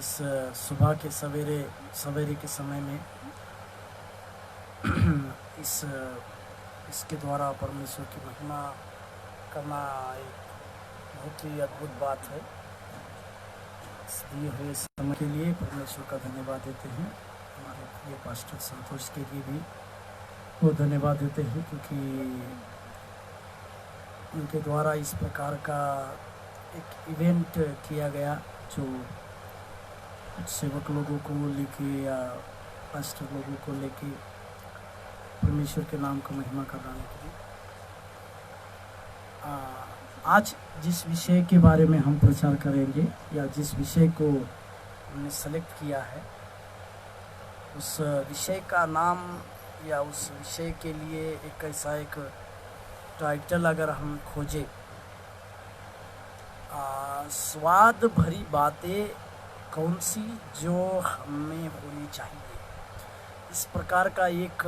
इस सुबह के सवेरे सवेरे के समय में इस इसके द्वारा परमेश्वर की महिमा करना एक बहुत ही अद्भुत बात है। इस दिए हुए समय के लिए परमेश्वर का धन्यवाद देते हैं। हमारे प्रिय पास्टर संतोष के लिए भी वो धन्यवाद देते हैं, क्योंकि उनके द्वारा इस प्रकार का एक इवेंट किया गया जो सेवक लोगों को लेके या पास्टर लोगों को लेके परमेश्वर के नाम का महिमा कराने के लिए। आज जिस विषय के बारे में हम प्रचार करेंगे या जिस विषय को हमने सेलेक्ट किया है, उस विषय का नाम या उस विषय के लिए एक ऐसा एक टाइटल अगर हम खोजें, स्वाद भरी बातें कौन सी जो हमें होनी चाहिए, इस प्रकार का एक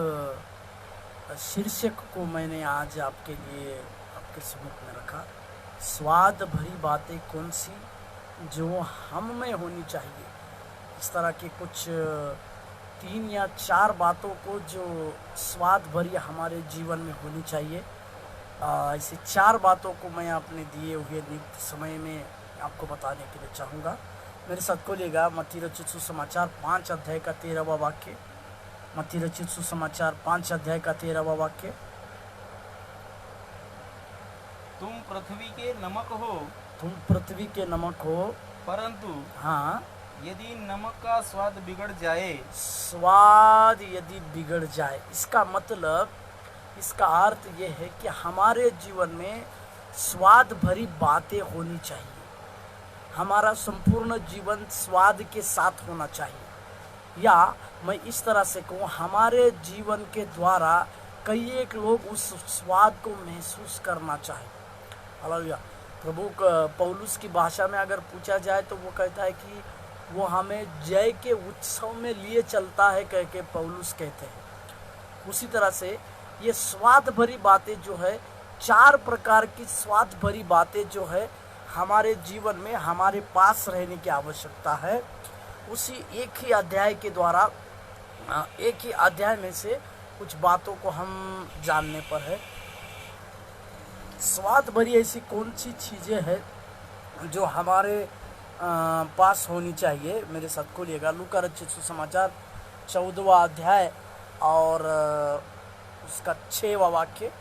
शीर्षक को मैंने आज आपके लिए आपके सम्मुख में रखा। स्वाद भरी बातें कौन सी जो हम में होनी चाहिए। इस तरह के कुछ 3 या 4 बातों को जो स्वाद भरी हमारे जीवन में होनी चाहिए, ऐसे 4 बातों को मैं अपने दिए हुए नित्य समय में आपको बताने के लिए चाहूँगा। मेरे साथ खोलिएगा मत्ती रचित सुसमाचार 5 अध्याय का 13वां वाक्य। मत्ती रचित सुसमाचार 5 अध्याय का 13वां वाक्य। तुम पृथ्वी के नमक हो, तुम पृथ्वी के नमक हो, परंतु हाँ, यदि नमक का स्वाद बिगड़ जाए, स्वाद यदि बिगड़ जाए, इसका मतलब, इसका अर्थ ये है कि हमारे जीवन में स्वाद भरी बातें होनी चाहिए। हमारा संपूर्ण जीवन स्वाद के साथ होना चाहिए। या मैं इस तरह से कहूँ, हमारे जीवन के द्वारा कई एक लोग उस स्वाद को महसूस करना चाहिए। हालेलुया। प्रभु पौलुस की भाषा में अगर पूछा जाए तो वो कहता है कि वो हमें जय के उत्सव में लिए चलता है, कह के पौलुस कहते हैं। उसी तरह से ये स्वाद भरी बातें जो है, 4 प्रकार की स्वाद भरी बातें जो है हमारे जीवन में हमारे पास रहने की आवश्यकता है। उसी एक ही अध्याय के द्वारा, एक ही अध्याय में से कुछ बातों को हम जानने पर है। स्वाद भरी ऐसी कौन सी चीज़ें हैं जो हमारे पास होनी चाहिए। मेरे साथ खोलिएगा लूका रचित सुसमाचार 14वां अध्याय और उसका 6वां वाक्य।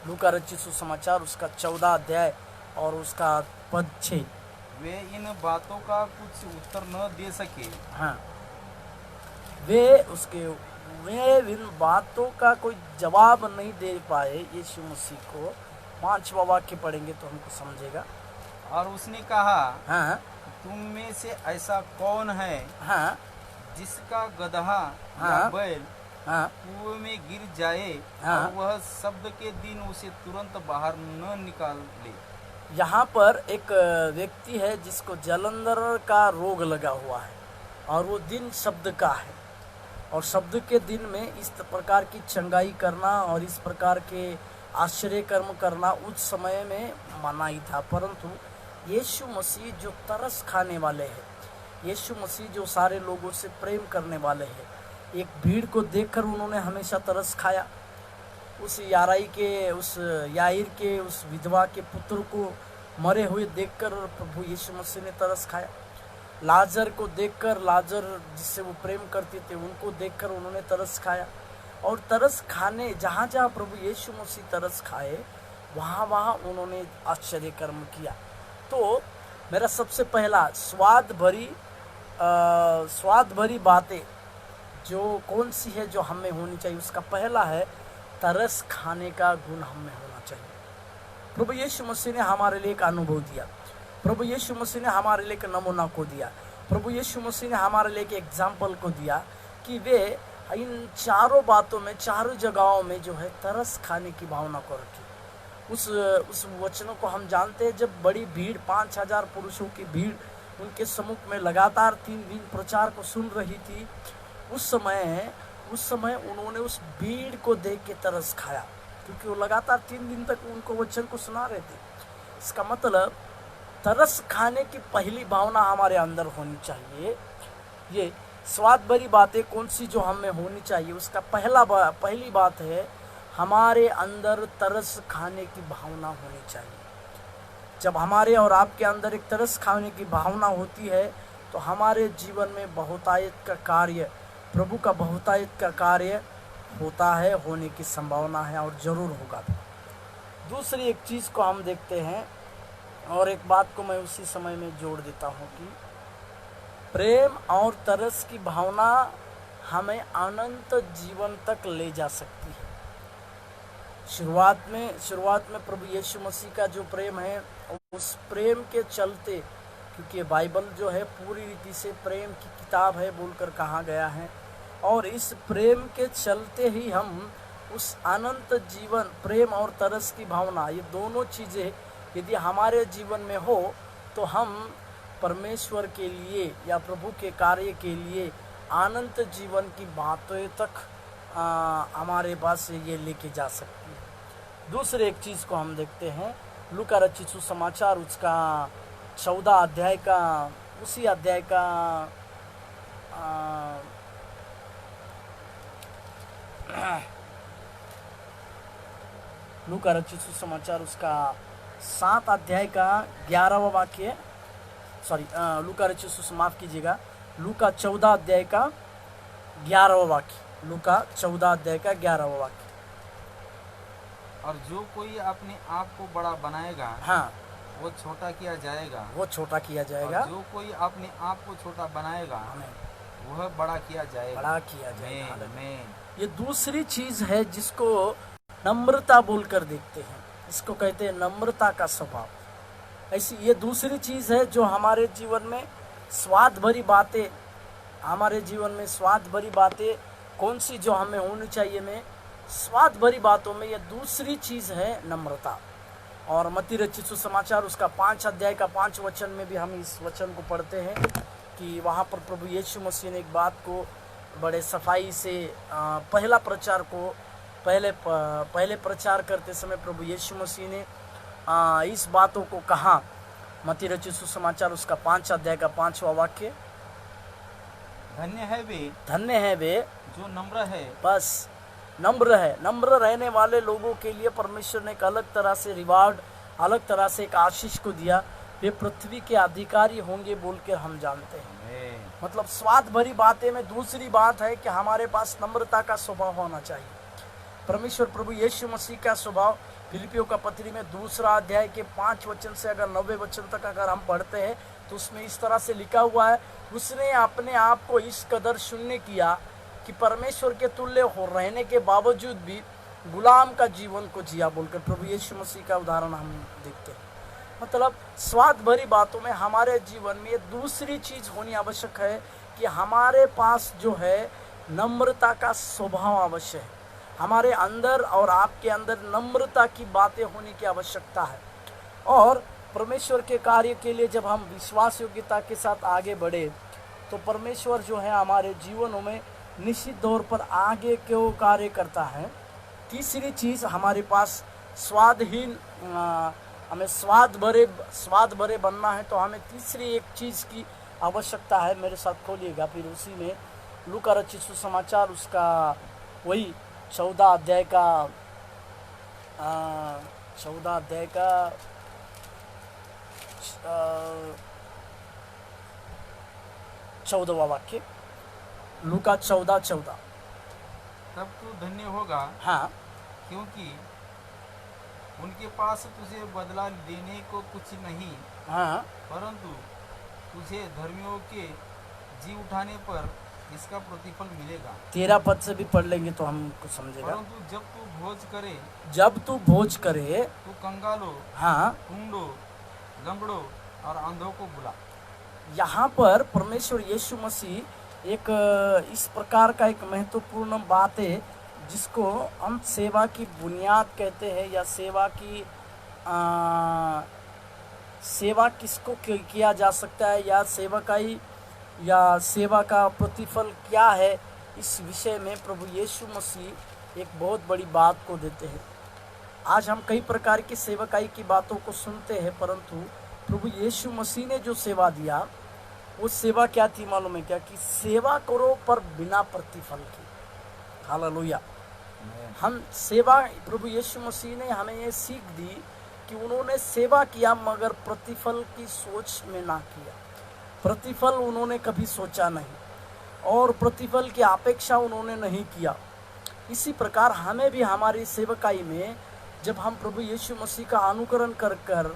लूका रचित सुसमाचार उसका 14 अध्याय और उसका पद 6। वे इन बातों का कुछ उत्तर न दे सके। हाँ, वे इन बातों का कोई जवाब नहीं दे पाए यीशु मसीह को। 5वां वाक्य पढ़ेंगे तो हमको समझेगा। और उसने कहा, हाँ, तुम में से ऐसा कौन है, हाँ, जिसका गदहा हाँ, या बैल हाँ, कुएं में गिर जाए, हाँ, और वह शब्द के दिन उसे तुरंत बाहर न निकाल ले। यहाँ पर एक व्यक्ति है जिसको जलंधर का रोग लगा हुआ है, और वो दिन शब्द का है। और शब्द के दिन में इस प्रकार की चंगाई करना और इस प्रकार के आश्चर्य कर्म करना उस समय में मना ही था। परंतु यीशु मसीह जो तरस खाने वाले हैं, यीशु मसीह जो सारे लोगों से प्रेम करने वाले हैं, एक भीड़ को देखकर उन्होंने हमेशा तरस खाया। उस याईर के उस विधवा के पुत्र को मरे हुए देखकर प्रभु यीशु मसीह ने तरस खाया। लाजर को देखकर, लाजर जिससे वो प्रेम करते थे, उनको देखकर उन्होंने तरस खाया। और तरस खाने, जहाँ जहाँ प्रभु यीशु मसीह तरस खाए, वहाँ वहाँ उन्होंने आश्चर्य कर्म किया। तो मेरा सबसे पहला स्वाद भरी बातें जो कौन सी है जो हमें होनी चाहिए, उसका पहला है तरस खाने का गुण हमें होना चाहिए। प्रभु यीशु मसीह ने हमारे लिए एक अनुभव दिया। प्रभु यीशु मसीह ने हमारे लिए एक नमूना को दिया। प्रभु यीशु मसीह ने हमारे लिए एक एग्जाम्पल को दिया कि वे इन 4 बातों में, 4 जगहों में जो है तरस खाने की भावना को रखी। उस वचनों को हम जानते हैं। जब बड़ी भीड़, 5000 पुरुषों की भीड़ उनके सम्मुख में लगातार 3 दिन प्रचार को सुन रही थी, उस समय उन्होंने उस भीड़ को देख के तरस खाया, क्योंकि वो लगातार 3 दिन तक उनको वचन को सुना रहे थे। इसका मतलब तरस खाने की पहली भावना हमारे अंदर होनी चाहिए। ये स्वाद भरी बातें कौन सी जो हमें होनी चाहिए, उसका पहली बात है हमारे अंदर तरस खाने की भावना होनी चाहिए। जब हमारे और आपके अंदर एक तरस खाने की भावना होती है तो हमारे जीवन में बहुतायत का कार्य, प्रभु का बहुतायत का कार्य होता है, होने की संभावना है और ज़रूर होगा भी। दूसरी एक चीज़ को हम देखते हैं और एक बात को मैं उसी समय में जोड़ देता हूँ कि प्रेम और तरस की भावना हमें अनंत जीवन तक ले जा सकती है। शुरुआत में प्रभु यीशु मसीह का जो प्रेम है, उस प्रेम के चलते, क्योंकि बाइबल जो है पूरी रीति से प्रेम की किताब है बोलकर कहा गया है, और इस प्रेम के चलते ही हम उस अनंत जीवन, प्रेम और तरस की भावना, ये दोनों चीज़ें यदि हमारे जीवन में हो तो हम परमेश्वर के लिए या प्रभु के कार्य के लिए अनंत जीवन की बातों तक हमारे पास ये लेके जा सकती है। दूसरे एक चीज़ को हम देखते हैं, लूका रचित सुसमाचार उसका 14 अध्याय का, उसी अध्याय का लूका रचित सुसमाचार उसका 7 अध्याय का 11वां वाक्य, लूका रचित माफ कीजिएगा, लूका 14 अध्याय का 11वां वाक्य, लूका 14 अध्याय का 11वां वाक्य। और जो कोई अपने आप को बड़ा बनाएगा, हाँ, वो छोटा किया जाएगा, वो छोटा किया जाएगा। और जो कोई अपने आप को छोटा बनाएगा, वह बड़ा किया जाएगा, बड़ा किया जाएगा। आमीन। ये दूसरी चीज है जिसको नम्रता बोलकर देखते हैं, इसको कहते हैं नम्रता का स्वभाव। ऐसी ये दूसरी चीज है जो हमारे जीवन में स्वाद भरी बातें, हमारे जीवन में स्वाद भरी बातें कौन सी जो हमें होनी चाहिए, में स्वाद भरी बातों में ये दूसरी चीज है नम्रता। और मत्ती रचित सुसमाचार उसका 5 अध्याय का 5 वचन में भी हम इस वचन को पढ़ते हैं कि वहाँ पर प्रभु यीशु मसीह ने एक बात को बड़े सफाई से पहले प्रचार करते समय प्रभु यीशु मसीह ने इस बातों को कहा। मत्ती रचित सुसमाचार उसका 5 अध्याय का 5वां वाक्य, धन्य है वे जो नम्र है। बस नम्र है, नम्र रहने वाले लोगों के लिए परमेश्वर ने एक अलग तरह से रिवार्ड, अलग तरह से एक आशीष को दिया, वे पृथ्वी के अधिकारी होंगे बोल के हम जानते हैं। मतलब स्वाद भरी बातें में दूसरी बात है कि हमारे पास नम्रता का स्वभाव होना चाहिए। परमेश्वर प्रभु यीशु मसीह का स्वभाव फिलिपियों का पत्री में 2 अध्याय के 5 वचन से अगर 90 वचन तक अगर हम पढ़ते हैं तो उसमें इस तरह से लिखा हुआ है, उसने अपने आप को इस कदर शून्य किया कि परमेश्वर के तुल्य हो रहने के बावजूद भी गुलाम का जीवन को जिया बोलकर प्रभु यीशु मसीह का उदाहरण हम देखते हैं। मतलब स्वाद भरी बातों में हमारे जीवन में ये दूसरी चीज होनी आवश्यक है कि हमारे पास जो है नम्रता का स्वभाव आवश्यक है। हमारे अंदर और आपके अंदर नम्रता की बातें होने की आवश्यकता है। और परमेश्वर के कार्य के लिए जब हम विश्वास योग्यता के साथ आगे बढ़े तो परमेश्वर जो है हमारे जीवनों में निश्चित तौर पर आगे क्यों कार्य करता है। तीसरी चीज़ हमारे पास स्वादहीन, हमें स्वाद भरे बनना है तो हमें तीसरी एक चीज़ की आवश्यकता है। मेरे साथ खोलिएगा फिर उसी में लूका रचित सुसमाचार उसका वही 14 अध्याय का 14वां वाक्य, लूका 14:14। तब तू धन्य होगा, हाँ, क्योंकि उनके पास तुझे बदला देने को कुछ नहीं, हाँ, परंतु तुझे धर्मियों के जी उठाने पर इसका प्रतिफल मिलेगा। 13 पद से भी पढ़ लेंगे तो हमको समझेगा। परंतु जब तू भोज करे तो कंगालों, हाँ, टूंडों, लंगड़ों और अंधों को बुला। यहाँ पर परमेश्वर यीशु मसीह एक इस प्रकार का एक महत्वपूर्ण बात है जिसको हम सेवा की बुनियाद कहते हैं, या सेवा किसको किया जा सकता है, या सेवा का प्रतिफल क्या है, इस विषय में प्रभु यीशु मसीह एक बहुत बड़ी बात को देते हैं। आज हम कई प्रकार की सेवकाई की बातों को सुनते हैं, परंतु प्रभु यीशु मसीह ने जो सेवा दिया वो सेवा क्या थी मालूम है क्या? कि सेवा करो पर बिना प्रतिफल के। हालेलुया। हम सेवा, प्रभु यीशु मसीह ने हमें ये सीख दी कि उन्होंने सेवा किया मगर प्रतिफल की सोच में ना किया। प्रतिफल उन्होंने कभी सोचा नहीं और प्रतिफल की अपेक्षा उन्होंने नहीं किया। इसी प्रकार हमें भी हमारी सेवकाई में जब हम प्रभु यीशु मसीह का अनुकरण कर कर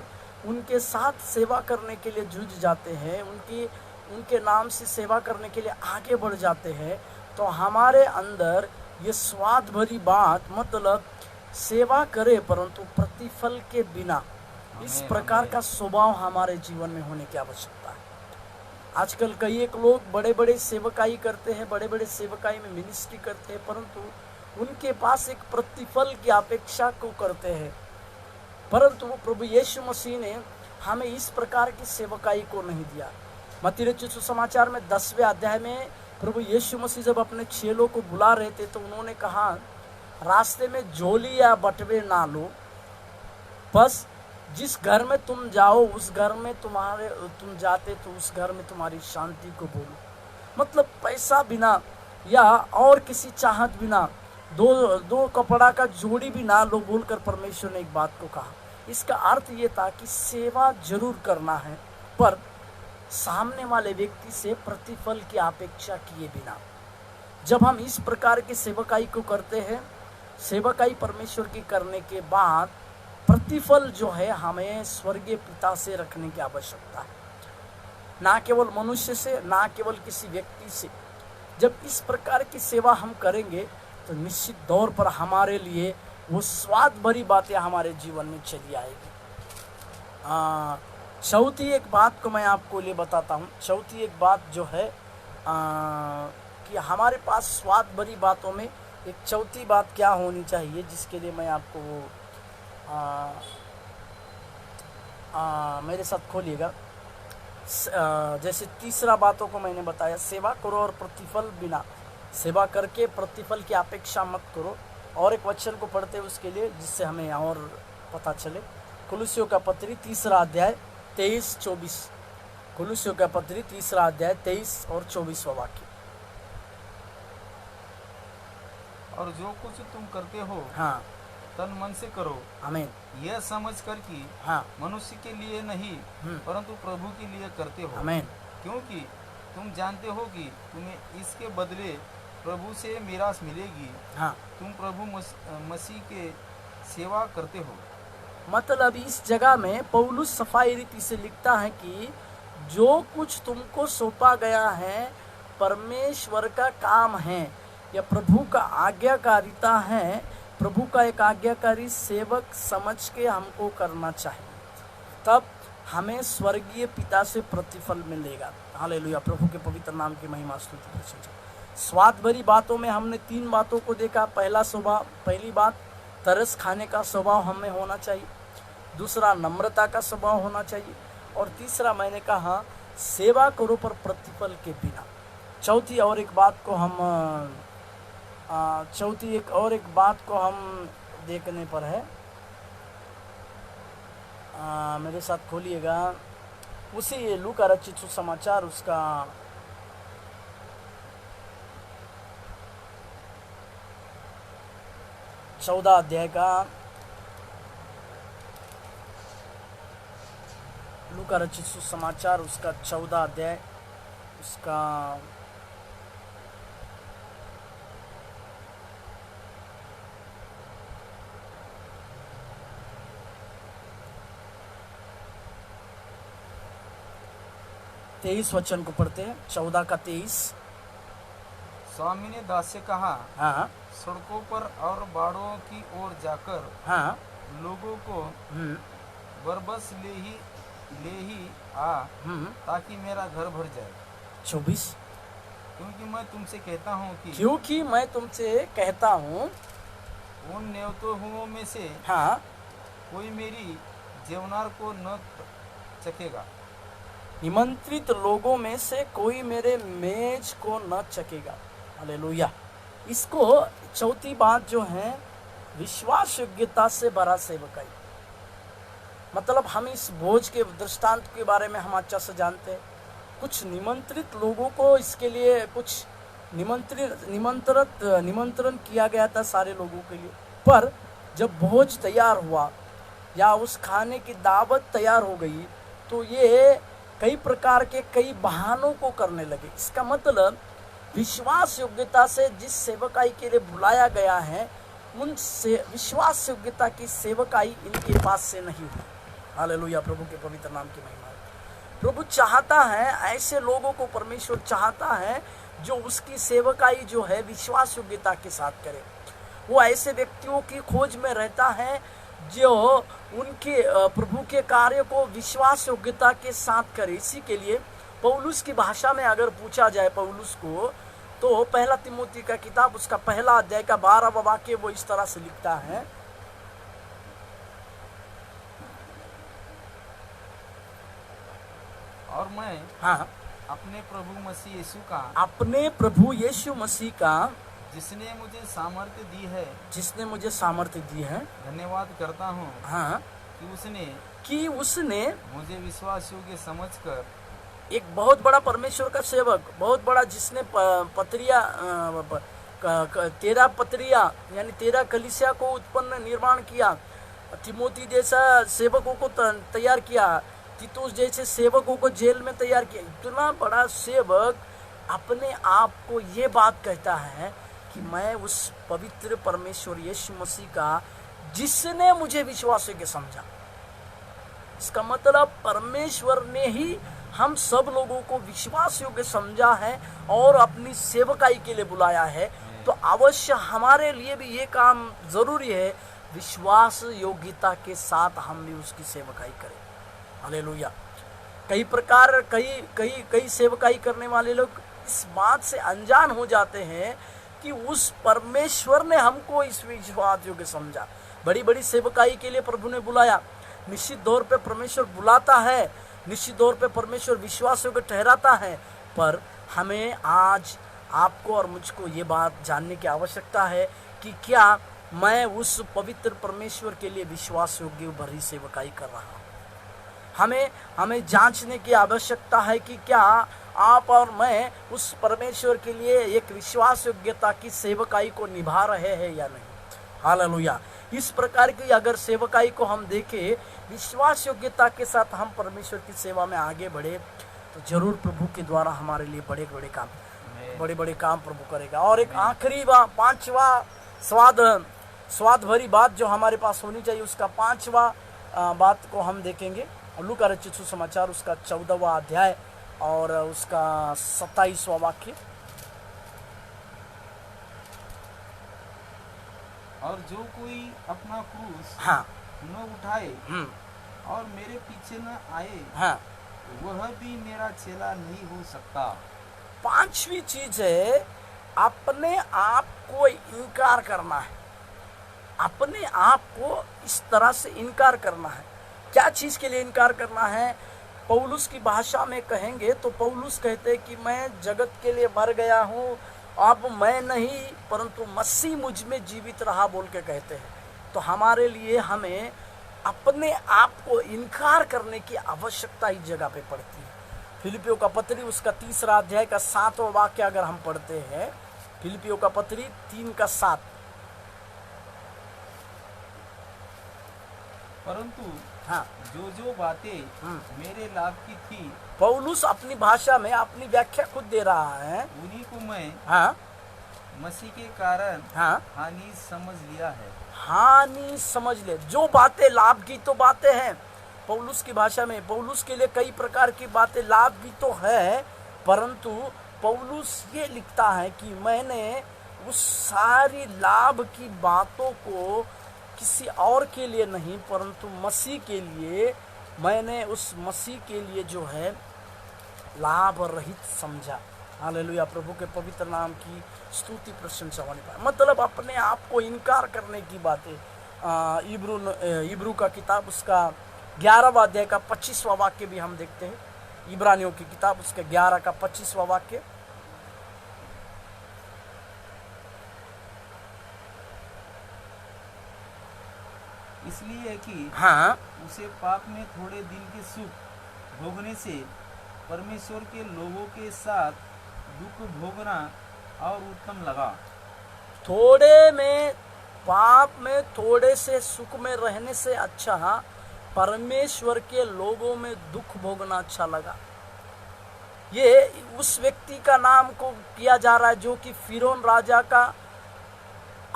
उनके साथ सेवा करने के लिए जुझ जाते हैं, उनके नाम से सेवा करने के लिए आगे बढ़ जाते हैं, तो हमारे अंदर ये स्वाद भरी बात, मतलब सेवा करे परंतु प्रतिफल के बिना, इस प्रकार का स्वभाव हमारे जीवन में होने की आवश्यकता है। आजकल कई एक लोग बड़े बड़े सेवकाई करते हैं, बड़े बड़े सेवकाई में मिनिस्ट्री करते हैं, परंतु उनके पास एक प्रतिफल की अपेक्षा को करते हैं। परंतु प्रभु यीशु मसीह ने हमें इस प्रकार की सेवकाई को नहीं दिया। मत्ती रचित सुसमाचार में 10वें अध्याय में प्रभु यीशु मसीह जब अपने चेलों को बुला रहे थे तो उन्होंने कहा, रास्ते में झोली या बटवे ना लो, बस जिस घर में तुम जाओ उस घर में तुम जाते तो उस घर में तुम्हारी शांति को बोलो। मतलब पैसा बिना या और किसी चाहत बिना दो कपड़ा का जोड़ी भी ना लो बोलकर परमेश्वर ने एक बात को कहा। इसका अर्थ ये था कि सेवा जरूर करना है पर सामने वाले व्यक्ति से प्रतिफल की अपेक्षा किए बिना। जब हम इस प्रकार की सेवकाई को करते हैं, सेवकाई परमेश्वर की करने के बाद प्रतिफल जो है हमें स्वर्गीय पिता से रखने की आवश्यकता है, ना केवल मनुष्य से, ना केवल किसी व्यक्ति से। जब इस प्रकार की सेवा हम करेंगे तो निश्चित तौर पर हमारे लिए वो स्वाद भरी बातें हमारे जीवन में चली आएगी। चौथी एक बात को मैं आपको लिए बताता हूँ। चौथी एक बात जो है कि हमारे पास स्वाद भरी बातों में एक चौथी बात क्या होनी चाहिए, जिसके लिए मैं आपको मेरे साथ खोलिएगा। जैसे तीसरा बातों को मैंने बताया, सेवा करो और प्रतिफल बिना, सेवा करके प्रतिफल की अपेक्षा मत करो। और एक वचन को पढ़ते हैं उसके लिए, जिससे हमें और पता चले। कुलुस्सियों का पत्री 3 अध्याय 23-24। कुलुस्सियों का पत्री 3 अध्याय 23 और 24 वाक्य। और जो कुछ तुम करते हो, हाँ, तन मन से करो, आमीन, यह समझ कर कि हाँ, मनुष्य के लिए नहीं परंतु प्रभु के लिए करते हो, आमीन, क्योंकि तुम जानते हो कि तुम्हें इसके बदले प्रभु से मीरास मिलेगी। हाँ। तुम प्रभु मसीह के सेवा करते हो। मतलब इस जगह में पौलुस सफाई रीति से लिखता है कि जो कुछ तुमको सौंपा गया है परमेश्वर का काम है या प्रभु का आज्ञाकारिता है, प्रभु का एक आज्ञाकारी सेवक समझ के हमको करना चाहिए, तब हमें स्वर्गीय पिता से प्रतिफल मिलेगा। हालेलुया, प्रभु के पवित्र नाम की महिमा स्तुति प्रशंसा। स्वाद भरी बातों में हमने 3 बातों को देखा। पहली बात तरस खाने का स्वभाव हमें होना चाहिए, दूसरा नम्रता का स्वभाव होना चाहिए, और तीसरा मैंने कहा सेवा करो पर प्रतिफल के बिना। चौथी और एक बात को हम देखने पर है, मेरे साथ खोलिएगा उसी लूका रचित सुसमाचार उसका 14 अध्याय का, लूका रचित सुसमाचार उसका 14 अध्याय उसका 23 वचन को पढ़ते हैं। 14 का 23। स्वामी ने दास से कहा, हाँ, सड़कों पर और बाड़ों की ओर जाकर हाँ, लोगों को बरबस ले ही आ, ताकि मेरा घर भर जाए। 24। क्योंकि मैं तुमसे कहता हूँ उन न्योतों में से हाँ, कोई मेरी जेवनार को न चखेगा, निमंत्रित लोगों में से कोई मेरे मेज को न चखेगा। हालेलुया। इसको चौथी बात जो है विश्वास योग्यता से भरा सेवकाई। मतलब हम इस भोज के दृष्टांत के बारे में हम अच्छा से जानते हैं। कुछ निमंत्रित लोगों को इसके लिए कुछ निमंत्रण किया गया था सारे लोगों के लिए, पर जब भोज तैयार हुआ या उस खाने की दावत तैयार हो गई तो ये कई प्रकार के कई बहानों को करने लगे। इसका मतलब विश्वास योग्यता से जिस सेवकाई के लिए बुलाया गया है उन से विश्वास योग्यता की सेवकाई इनके पास से नहीं हुई। हालेलुया, प्रभु के पवित्र नाम की महिमा। प्रभु चाहता है ऐसे लोगों को, परमेश्वर चाहता है जो उसकी सेवकाई जो है विश्वास योग्यता के साथ करे। वो ऐसे व्यक्तियों की खोज में रहता है जो उनके प्रभु के कार्य को विश्वास योग्यता के साथ करे। इसी के लिए पौलुस की भाषा में अगर पूछा जाए पौलुस को, तो पहला तिमोथी का किताब उसका पहला अध्याय का 12वां वाक्य वो इस तरह से लिखता है, और मैं हाँ, अपने प्रभु मसीह यीशु का, अपने प्रभु यीशु मसीह का जिसने मुझे सामर्थ्य दी है, जिसने मुझे सामर्थ्य दी है, धन्यवाद करता हूँ हाँ, कि उसने मुझे विश्वास योग्य समझकर, एक बहुत बड़ा परमेश्वर का सेवक, बहुत बड़ा जिसने पत्रिया 13 पत्रिया यानी 13 कलीसिया को उत्पन्न निर्माण किया, तिमोथी जैसा सेवकों को तैयार किया, तीतुस जैसे सेवकों को जेल में तैयार किया। इतना बड़ा सेवक अपने आप को ये बात कहता है कि मैं उस पवित्र परमेश्वर यीशु मसीह का जिसने मुझे विश्वास योग्य समझा। इसका मतलब परमेश्वर ने ही हम सब लोगों को विश्वास योग्य समझा है और अपनी सेवकाई के लिए बुलाया है। तो अवश्य हमारे लिए भी ये काम जरूरी है, विश्वास योग्यता के साथ हम भी उसकी सेवकाई करें। हालेलुया। कई सेवकाई करने वाले लोग इस बात से अनजान हो जाते हैं कि उस परमेश्वर ने हमको इस विश्वास योग्य समझा। बड़ी बड़ी सेवकाई के लिए प्रभु ने बुलाया। निश्चित तौर पे परमेश्वर बुलाता है, निश्चित तौर पे परमेश्वर विश्वास योग्य ठहराता है, पर हमें आज आपको और मुझको ये बात जानने की आवश्यकता है कि क्या मैं उस पवित्र परमेश्वर के लिए विश्वास योग्य भरी सेवकाई कर रहा हूँ। हमें जांचने की आवश्यकता है कि क्या आप और मैं उस परमेश्वर के लिए एक विश्वास योग्यता की सेवकाई को निभा रहे हैं या नहीं। हालेलुया। इस प्रकार की अगर सेवकाई को हम देखें, विश्वास योग्यता के साथ हम परमेश्वर की सेवा में आगे बढ़े, तो जरूर प्रभु के द्वारा हमारे लिए बड़े बड़े काम प्रभु करेगा। और एक आखिरी पांचवा स्वाद भरी बात जो हमारे पास होनी चाहिए, उसका 5वां बात को हम देखेंगे। लूका रचित सुसमाचार उसका 14वां अध्याय और उसका 27वां वाक्य। और जो कोई अपना क्रूस हाँ, न उठाए और मेरे पीछे न आए, हाँ, वह भी मेरा चेला नहीं हो सकता। 5वीं चीज है अपने आप को इनकार करना है। अपने आप को इस तरह से इनकार करना है। क्या चीज के लिए इनकार करना है? पौलुस की भाषा में कहेंगे तो पौलुस कहते कि मैं जगत के लिए मर गया हूँ, अब मैं नहीं परंतु मसीह मुझ में जीवित रहा बोल के कहते हैं। तो हमारे लिए हमें अपने आप को इनकार करने की आवश्यकता इस जगह पे पड़ती है। फिलिपियों का पत्री उसका 3 अध्याय का 7वां वाक्य अगर हम पढ़ते हैं, फिलिपियों का पत्री 3:7, परंतु हाँ, जो बातें मेरे लाभ की थी, पौलुस अपनी भाषा में अपनी व्याख्या खुद दे रहा है, उन्हीं को मैं हाँ, मसीह के कारण हाँ, हानि समझ लिया है। हानि समझ ले। जो बातें लाभ की तो बातें हैं पौलुस की भाषा में, पौलुस के लिए कई प्रकार की बातें लाभ की तो है, परंतु पौलुस ये लिखता है कि मैंने उस सारी लाभ की बातों को किसी और के लिए नहीं परंतु मसीह के लिए, मैंने उस मसीह के लिए जो है लाभ रहित समझा। हालेलुया। प्रभु के पवित्र नाम की स्तुति प्रशंसा होने पाए। मतलब अपने आप को इनकार करने की बातें। इब्रू का किताब उसका 11वां अध्याय का 25वां वाक्य भी हम देखते हैं। इब्रानियों की किताब उसके 11 का 25वां वाक्य। इसलिए कि हाँ, उसे पाप में थोड़े दिन के सुख भोगने से परमेश्वर के लोगों के साथ दुख भोगना और उत्तम लगा। थोड़े में पाप में थोड़े से सुख में रहने से अच्छा परमेश्वर के लोगों में दुख भोगना अच्छा लगा। ये उस व्यक्ति का नाम को किया जा रहा है जो कि फिरौन राजा का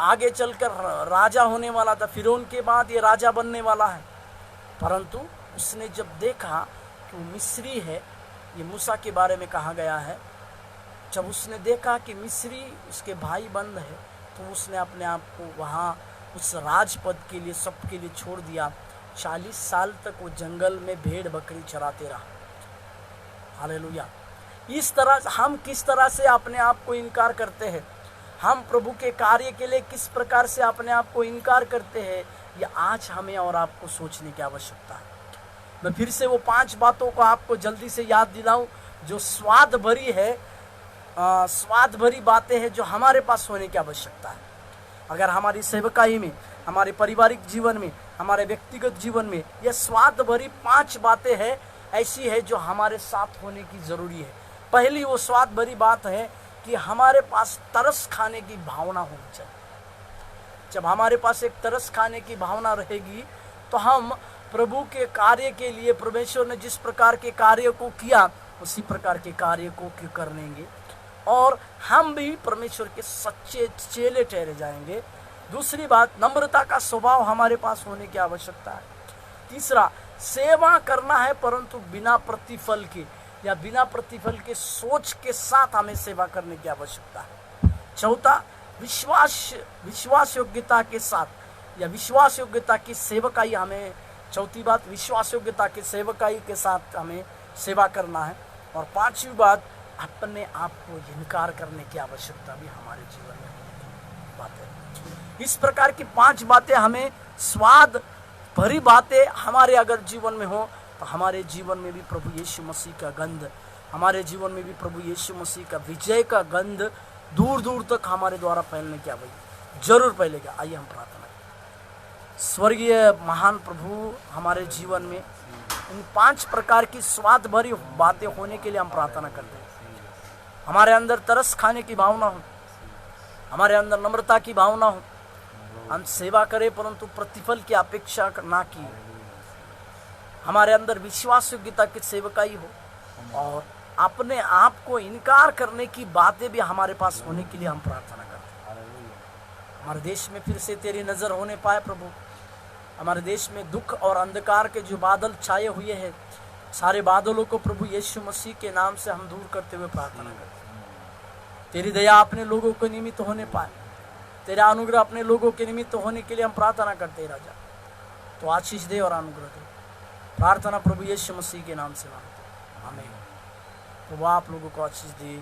आगे चलकर राजा होने वाला था। फिरौन के बाद ये राजा बनने वाला है, परंतु उसने जब देखा कि वो मिस्री है, ये मूसा के बारे में कहा गया है, जब उसने देखा कि मिस्री उसके भाई बंद है तो उसने अपने आप को वहाँ उस राजपद के लिए सबके लिए छोड़ दिया। 40 साल तक वो जंगल में भेड़ बकरी चराते रहा। हालेलुया। इस तरह हम किस तरह से अपने आप को इनकार करते हैं, हम प्रभु के कार्य के लिए किस प्रकार से अपने आप को इनकार करते हैं, ये आज हमें और आपको सोचने की आवश्यकता है। मैं फिर से वो 5 बातों को आपको जल्दी से याद दिलाऊं जो स्वाद भरी है, स्वाद भरी बातें हैं जो हमारे पास होने की आवश्यकता है। अगर हमारी सेवकाई में, हमारे पारिवारिक जीवन में, हमारे व्यक्तिगत जीवन में यह स्वाद भरी 5 बातें हैं, ऐसी है जो हमारे साथ होने की ज़रूरी है। पहली वो स्वाद भरी बात है कि हमारे पास तरस खाने की भावना होनी चाहिए। जब हमारे पास एक तरस खाने की भावना रहेगी तो हम प्रभु के कार्य के लिए, परमेश्वर ने जिस प्रकार के कार्य को किया उसी प्रकार के कार्य को कर लेंगे और हम भी परमेश्वर के सच्चे चेले ठहरे जाएंगे। दूसरी बात, नम्रता का स्वभाव हमारे पास होने की आवश्यकता है। तीसरा, सेवा करना है परंतु बिना प्रतिफल के या बिना प्रतिफल के सोच के साथ हमें सेवा करने की आवश्यकता है। चौथा, विश्वास योग्यता के साथ या विश्वास योग्यता की सेवकाई हमें, चौथी बात विश्वास योग्यता की सेवकाई के साथ हमें सेवा करना है। और 5वीं बात, अपने आप को इनकार करने की आवश्यकता भी हमारे जीवन में बात है। इस प्रकार की 5 बातें हमें, स्वाद भरी बातें हमारे अगर जीवन में हो तो हमारे जीवन में भी प्रभु यीशु मसीह का गंध, हमारे जीवन में भी प्रभु यीशु मसीह का विजय का गंध दूर दूर तक हमारे द्वारा फैलने की आवश्यकता जरूर फैलेगा। आइए हम प्रार्थना करें। स्वर्गीय महान प्रभु, हमारे जीवन में इन 5 प्रकार की स्वाद भरी बातें होने के लिए हम प्रार्थना करते हैं। हमारे अंदर तरस खाने की भावना हो, हमारे अंदर नम्रता की भावना हो, हम सेवा करें परंतु प्रतिफल की अपेक्षा ना की, हमारे अंदर विश्वास योग्यता की सेवकाई हो और अपने आप को इनकार करने की बातें भी हमारे पास होने के लिए हम प्रार्थना करते हैं। हमारे देश में फिर से तेरी नज़र होने पाए प्रभु। हमारे देश में दुख और अंधकार के जो बादल छाए हुए हैं, सारे बादलों को प्रभु यीशु मसीह के नाम से हम दूर करते हुए प्रार्थना करते हैं। तेरी दया अपने लोगों के निमित्त होने पाए, तेरा अनुग्रह अपने लोगों के निमित्त होने के लिए हम प्रार्थना करते हैं। राजा तो आशीष दे और अनुग्रह दे। प्रार्थना प्रभु यीशु मसीह के नाम से मांगते हैं, आमीन। प्रभु आप लोगों को आशीष दे।